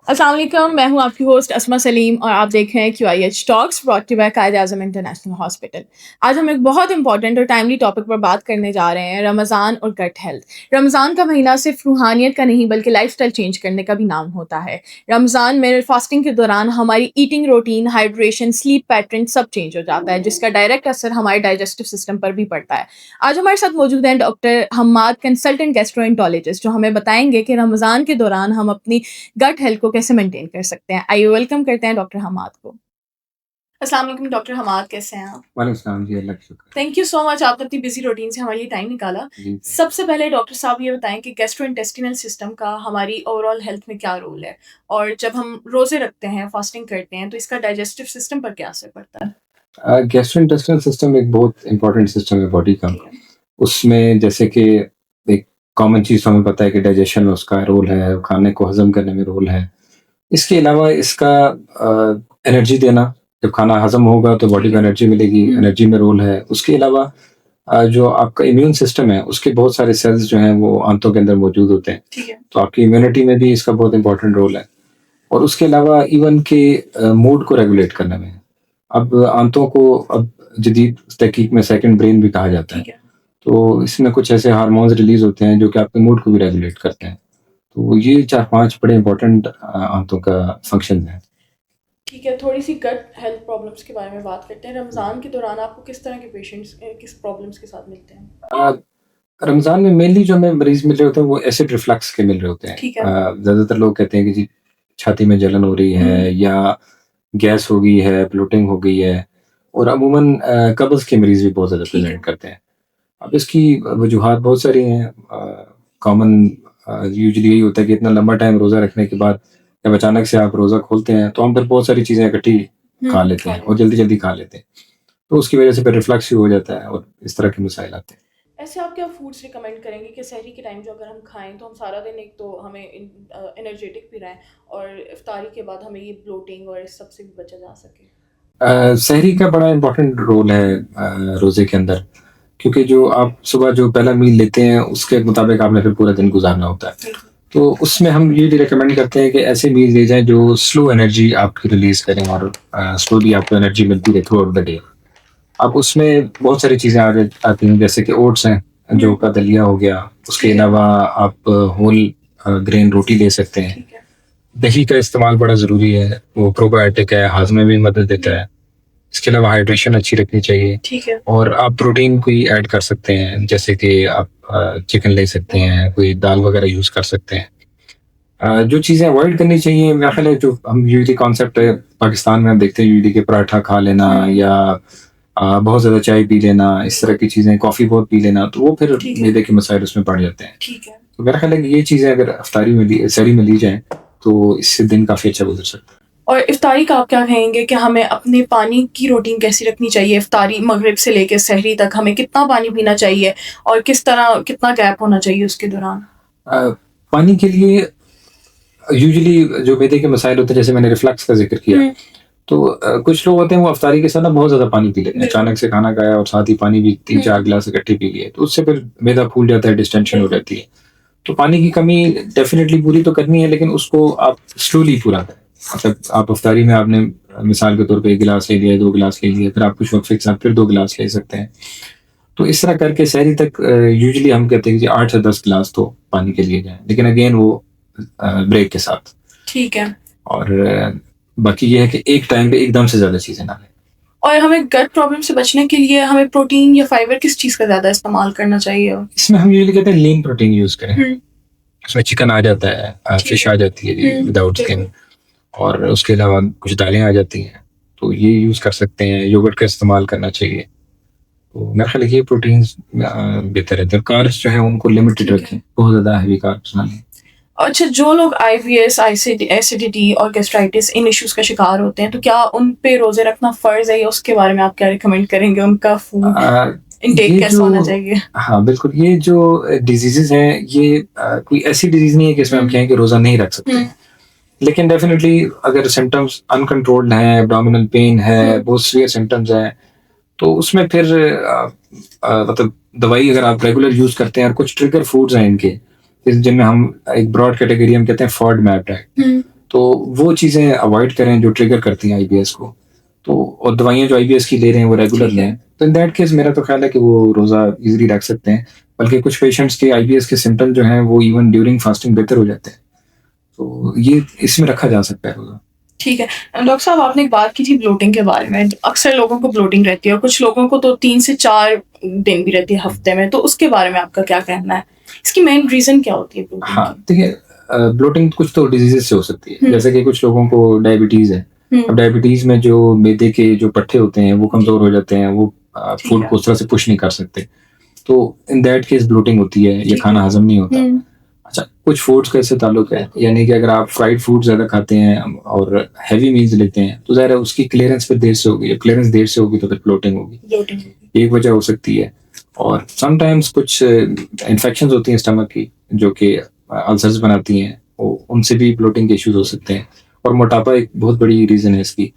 अस्सलाम वालेकुम, मैं हूँ आपकी होस्ट अस्मा सलीम और आप देख रहे हैं QIH talks brought to by Quaid-e-Azam international hospital. आज हम एक बहुत इंपॉर्टेंट और टाइमली टॉपिक पर बात करने जा रहे हैं, रमज़ान और गट हेल्थ। रमज़ान का महीना सिर्फ रूहानियत का नहीं बल्कि लाइफ़स्टाइल चेंज करने का भी नाम होता है। रमज़ान में फास्टिंग के दौरान हमारी eating routine, hydration, sleep pattern सब चेंज हो जाता है, जिसका डायरेक्ट असर हमारे डाइजेस्टिव सिस्टम पर भी पड़ता है। आज हमारे साथ मौजूद हैं डॉक्टर हम्माद, कंसल्टेंट गैस्ट्रोएंटरोलॉजिस्ट, जो हमें बताएंगे कि रमज़ान के दौरान हम अपनी गट हेल्थ को कैसे मेंटेन कर सकते हैं। आइए वेलकम करते हैं डॉक्टर हमाद को। अस्सलाम वालेकुम डॉक्टर हमाद, कैसे हैं आप? वालेकुम सलाम जी, अल्लाह का शुक्र। थैंक यू सो मच, आपने अपनी बिजी रूटीन से हमारे लिए टाइम निकाला। जी। सबसे पहले डॉक्टर साहब ये बताएं कि गैस्ट्रोइंटेस्टिनल सिस्टम का हमारी ओवरऑल हेल्थ में क्या रोल है, और जब हम रोजे रखते हैं, फास्टिंग करते हैं, तो इसका डाइजेस्टिव सिस्टम पर क्या असर पड़ता है? गैस्ट्रोइंटेस्टाइनल सिस्टम एक बहुत इंपॉर्टेंट सिस्टम है बॉडी का। ठीक है। उसमें जैसे कि एक कॉमन चीज़ हमें पता है कि डाइजेशन में उसका रोल है, खाने को हज़म करने में रोल है। इसके अलावा इसका एनर्जी देना, जब खाना हज़म होगा तो बॉडी को एनर्जी मिलेगी, एनर्जी में रोल है। उसके अलावा जो आपका इम्यून सिस्टम है, उसके बहुत सारे सेल्स जो हैं वो आंतों के अंदर मौजूद होते हैं। ठीक है। तो आपकी इम्यूनिटी में भी इसका बहुत इंपॉर्टेंट रोल है। और उसके अलावा इवन के मूड को रेगुलेट करने में। अब आंतों को अब जदीद तहकीक में सेकंड ब्रेन भी कहा जाता है। ठीक है। तो इसमें कुछ ऐसे हार्मोन्स रिलीज होते हैं जो कि आपके मूड को भी रेगुलेट करते हैं। तो ये 4-5 बड़े इंपॉर्टेंट आंतों का फंक्शन है। ठीक है, थोड़ी सी गट हेल्थ प्रॉब्लम्स के बारे में बात करते हैं। रमज़ान के दौरान आपको किस तरह के पेशेंट्स किस प्रॉब्लम्स के साथ मिलते हैं? रमज़ान में मेनली जो हमें मरीज मिल रहे होते हैं वो एसिड रिफ्लक्स के मिल रहे होते हैं। ठीक है। ज़्यादातर लोग कहते हैं कि जी छाती में जलन हो रही है या गैस हो गई है, ब्लोटिंग हो गई है, और अमूमन कब्ज़ के मरीज़ भी बहुत ज़्यादा ठीक है। प्रेज़ेंट करते हैं। अब इसकी वजूहात बहुत सारी हैं। कॉमन यूजुअली यही होता है कि इतना लंबा टाइम रोज़ा रखने के बाद जब अचानक से आप रोज़ा खोलते हैं तो हम फिर बहुत सारी चीज़ें इकट्ठी खा लेते हैं और जल्दी-जल्दी खा लेते हैं। तो उसकी वजह से फिर रिफ्लक्स भी हो जाता है और इस तरह के मसाइल आते हैं। ऐसे आप क्या फूड्स रिकमेंड करेंगे कि सहरी के टाइम जो अगर हम खाएं तो हम सारा दिन एक तो हमें एनर्जेटिक भी रहें और इफ्तारी के बाद हमें ये ब्लोटिंग और इस सब से भी बचा जा सके? सहरी का बड़ा इम्पोर्टेंट रोल है रोज़े के अंदर, क्योंकि जो आप सुबह जो पहला मील लेते हैं उसके मुताबिक आपने फिर पूरा दिन गुजारना होता है। तो उसमें हम ये भी रिकमेंड करते हैं कि ऐसे मील ले जाएं जो स्लो एनर्जी आपकी रिलीज करें और स्लोली आपको एनर्जी मिलती रहे थ्रू आउट द डे। अब उसमें बहुत सारी चीज़ें आती हैं, जैसे कि ओट्स हैं, जौ का दलिया हो गया। उसके अलावा आप होल ग्रेन रोटी ले सकते हैं। दही का इस्तेमाल बड़ा ज़रूरी है, वो प्रोबायोटिक है, हाजमे में भी मदद देता है। इसके अलावा हाइड्रेशन अच्छी रखनी चाहिए। ठीक है। और आप प्रोटीन कोई ऐड कर सकते हैं, जैसे कि आप चिकन ले सकते हैं, कोई दाल वगैरह यूज़ कर सकते हैं। जो चीज़ें अवॉइड करनी चाहिए, मेरा ख्याल है, जो हम यूजुअली कॉन्सेप्ट है पाकिस्तान में हम देखते हैं यूजुअली कि पराठा खा लेना या बहुत ज़्यादा चाय पी लेना, इस तरह की चीज़ें, कॉफ़ी बहुत पी लेना, तो वो फिर मैदे के मसाइल उसमें बढ़ जाते हैं। ठीक है। तो मेरा ख्याल है कि ये चीज़ें अगर इफ्तारी में सहरी में ली जाएँ तो इससे दिन काफ़ी अच्छा गुजर सकता है। और इफ्तारी का आप क्या कहेंगे कि हमें अपने पानी की रूटीन कैसी रखनी चाहिए? इफ्तारी मगरिब से लेके सहरी तक हमें कितना पानी पीना चाहिए और किस तरह कितना गैप होना चाहिए उसके दौरान? पानी के लिए यूजुअली जो मैदे के मसाइल होते हैं, जैसे मैंने रिफ्लक्स का ज़िक्र किया, तो कुछ लोग होते हैं वो इफ्तारी के साथ ना बहुत ज़्यादा पानी पी लेते हैं। अचानक से खाना खाया और साथ ही पानी भी 3-4 गिलास इकट्ठे पी लिए, तो उससे फिर मैदा फूल जाता है, डिस्टेंशन हो जाती है। तो पानी की कमी डेफिनेटली पूरी तो करनी है, लेकिन उसको आप स्लोली पूरा करें। मतलब आप इफ्तारी में आपने मिसाल के तौर पे 1 गिलास ले लिया, 2 गिलास ले लिए, फिर आप कुछ वक़्त के साथ फिर 2 गिलास ले सकते हैं। तो इस तरह करके सहरी तक यूजुअली हम कहते हैं कि 8 से 10 गिलास तो पानी के लिए जाएँ, लेकिन अगेन वो ब्रेक के साथ। ठीक है। और बाकी ये है कि एक टाइम पे एकदम से ज़्यादा चीज़ें ना लें। और हमें गट प्रॉब्लम से बचने के लिए हमें प्रोटीन या फाइबर किस चीज़ का ज़्यादा इस्तेमाल करना चाहिए? इसमें हम यूजुअली कहते हैं लीन प्रोटीन यूज़ करें। उसमें चिकन आ जाता है, फिश आ जाती है विदाउट स्किन, और उसके अलावा कुछ दालें आ जाती हैं, तो ये यूज़ कर सकते हैं। योगर्ट का इस्तेमाल करना चाहिए। तो मेरा ख्याल है ये प्रोटीन्स बेहतर रहते हैं। कार्ब्स जो है उनको लिमिटेड रखें, बहुत ज़्यादा हैवी कार्ब्स ना लें। अच्छा, जो लोग IBS, एसिडिटी और गैस्ट्राइटिस इन इश्यूज का शिकार होते हैं, तो क्या उन पे रोजे रखना फर्ज है, या उसके बारे में आप क्या रिकमेंड करेंगे? उनका फूड इनटेक कैसा होना चाहिए? हाँ बिल्कुल, ये जो डिजीजेस हैं ये कोई ऐसी डिजीज नहीं है कि इसमें हम कहें कि रोजा नहीं रख सकते, लेकिन डेफिनेटली अगर सिम्टम्स अनकंट्रोल्ड हैं, एब्डोमिनल पेन है, बहुत सीवियर सिम्टम्स हैं, तो उसमें फिर मतलब दवाई अगर आप रेगुलर यूज करते हैं, और कुछ ट्रिगर फूड्स हैं इनके जिनमें हम एक ब्रॉड कैटेगरी हम कहते हैं फॉड मैप डाइट, तो वो चीज़ें अवॉइड करें जो ट्रिगर करती हैं आईबीएस को। तो और दवाइयाँ जो आईबीएस की ले रहे हैं वो रेगुलर ठीक है। लें। तो इन दैट केस मेरा तो ख़्याल है कि वो रोज़ा ईज़िली रख सकते हैं। बल्कि कुछ पेशेंट्स के आईबीएस के सिम्पटम जो हैं वो इवन ड्यूरिंग फास्टिंग बेहतर हो जाते हैं। तो ये इसमें रखा जा सकता है रोज़ा। ठीक है। डॉक्टर साहब आपने एक बात की थी ब्लोटिंग के बारे में। अक्सर लोगों को ब्लोटिंग रहती है और कुछ लोगों को तो 3 से 4 दिन भी रहती है हफ्ते में। तो उसके बारे में आपका क्या कहना है? इसकी मेन रीज़न क्या होती है ब्लोटिंग हाँ, की? देखिए ब्लोटिंग कुछ तो डिजीज़ेज़ से हो सकती है। हुँ। जैसे कि कुछ लोगों को डायबिटीज़ है। अब हुँ। डायबिटीज़ में जो मैदे के जो पट्टे होते हैं वो कमज़ोर हो जाते हैं, वो ठीक फूड है। को उस तरह से पुश नहीं कर सकते। तो इन दैट केस ब्लोटिंग होती है या ठीक है। खाना हज़म नहीं होता। हुँ। अच्छा, कुछ फूड्स का इससे ताल्लुक है, यानी कि अगर आप फ्राइड फूड ज़्यादा खाते हैं और हेवी मील्स लेते हैं, तो ज़ाहिर है उसकी क्लीयरेंस फिर देर से होगी। जब क्लीयरेंस देर से होगी तो फिर ब्लोटिंग होगी। ब्लोटिंग होगी। एक वजह हो सकती है। और समटाइम्स कुछ इन्फेक्शंस होती हैं स्टमक की जो कि अल्सर्स बनाती हैं, उनसे भी ब्लोटिंग के इश्यूज हो सकते हैं। और मोटापा एक बहुत बड़ी रीज़न है इसकी।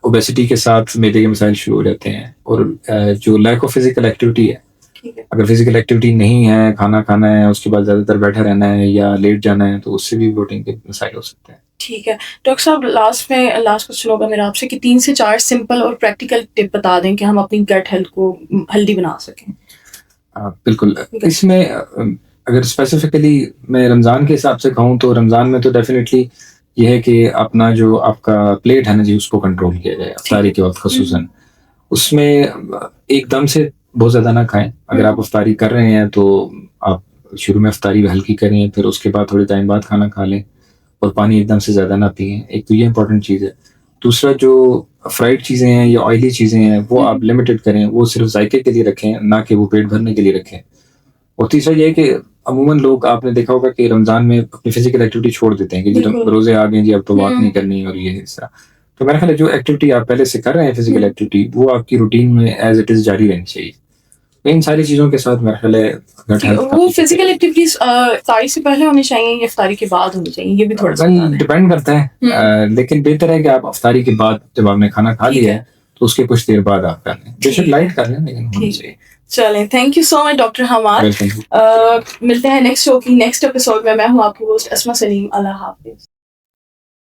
ओबेसिटी के साथ मैदे के मसाइल शुरू हो जाते हैं। और जो लैक ऑफ फिजिकल एक्टिविटी है, ठीक है। अगर फिजिकल एक्टिविटी नहीं है, खाना खाना है, उसके बाद ज़्यादातर बैठा रहना है या लेट जाना है, तो उससे भी ब्लोटिंग के मसाइल हो सकते हैं। ठीक है। डॉक्टर साहब लास्ट क्वेश्चन होगा मेरा आपसे कि 3 से 4 सिंपल और प्रैक्टिकल टिप बता दें कि हम अपनी गट हेल्थ को हेल्दी बना सकें। बिल्कुल। इसमें अगर स्पेसिफिकली मैं रमज़ान के हिसाब से कहूँ तो रमज़ान में तो डेफ़िनेटली ये है कि अपना जो आपका प्लेट है ना जी, उसको कंट्रोल किया जाए इफ्तारी के वक़्त ख़ुसूसन। उसमें एकदम से बहुत ज़्यादा ना खाएँ। अगर आप इफ्तारी कर रहे हैं तो आप शुरू में इफ्तारी हल्की करें, फिर उसके बाद थोड़े टाइम बाद खाना खा लें और पानी एकदम से ज़्यादा ना पिएँ। एक तो ये इम्पोर्टेंट चीज़ है। दूसरा जो फ्राइड चीज़ें हैं या ऑयली चीज़ें हैं वो आप लिमिटेड करें, वो सिर्फ़ ज़ायके के लिए रखें, ना कि वो पेट भरने के लिए रखें। और तीसरा ये है कि अमूमन लोग आपने देखा होगा कि रमज़ान में अपनी फिज़िकल एक्टिविटी छोड़ देते हैं कि जी बिल्कुल। रोज़े आ गए जी, अब तो वॉक नहीं करनी और ये इस तरह। तो मेरा ख़्याल है जो एक्टिविटी आप पहले से कर रहे हैं फिज़िकल एक्टिविटी, वो आपकी रूटीन में एज़ इट इज़ जारी रहनी चाहिए। तो इन सारी चीज़ों के साथ मेरा ख़्याल है गट जी, हेल्थ वो काफ़ी फिजिकल एक्टिविटीज़ इफ्तारी से पहले होनी चाहिए या इफ्तारी के बाद होनी चाहिए? ये भी थोड़ा-सा बता दें। डिपेंड करता है। लेकिन बेहतर है कि आप इफ्तारी के बाद जब आपने खाना खा ठीक लिया है। है, तो उसके कुछ देर बाद आप कर लें। बेशक लाइट कर लें लेकिन होनी ठीक चाहिए। है। चलें, thank you so much doctor Hamad. Welcome. मिलते हैं नेक्स्ट शो की नेक्स्ट एपिसोड में। मैं हूँ आपकी होस्ट अस्मा सलीम। अल्लाह हाफ़िज़।